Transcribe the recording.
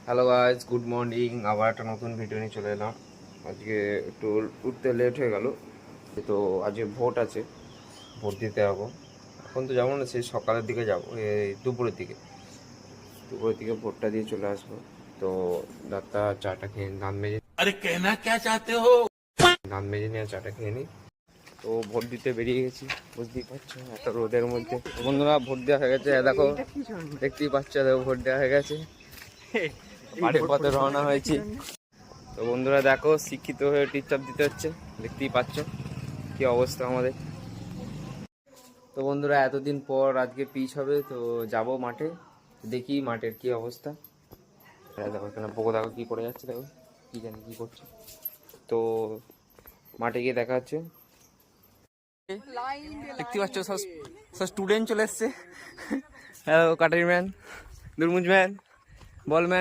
Hello guys, good morning. আবার একটা নতুন ভিডিও নিয়ে চলে এলাম। আজকে একটু উঠতে লেট হয়ে গেল, তো আজকে ভোট আছে, ভোট দিতে যাবো। এখন তো যাবো না, সেই সকালের দিকে যাবো, এই দুপুরের দিকে ভোটটা দিয়ে চলে আসবো। তো দাঁতটা চাটা খেয়ে দাঁত মেজে নিয়ে চাটা খেয়ে নিই। তো ভোট দিতে বেরিয়ে গেছি, বুঝতেই পারছো একটা রোদের মধ্যে। তো বন্ধুরা, ভোট দেওয়া হয়ে গেছে, দেখো দেখতেই পাচ্ছ, দেখো ভোট দেওয়া হয়ে গেছে, বাড়ির পথে রওনা হয়েছি। তো বন্ধুরা দেখো, শিক্ষিত হয়ে টিপচাপ দিতে হচ্ছে, দেখতেই পাচ্ছ কি অবস্থা আমাদের। তো বন্ধুরা, এতদিন পর আজকে পিচ হবে, তো যাব মাঠে, দেখি মাঠের কি অবস্থা। দেখো এখানে পোকো, দেখো কি করে যাচ্ছে, দেখো কি জানি কি করছে। তো মাঠে গিয়ে দেখা হচ্ছে। দেখতে পাচ্ছ সব স্টুডেন্ট চলে এসছে। হ্যালো কাটারি ম্যান, দুরমুজ ম্যান, বল ম্যান।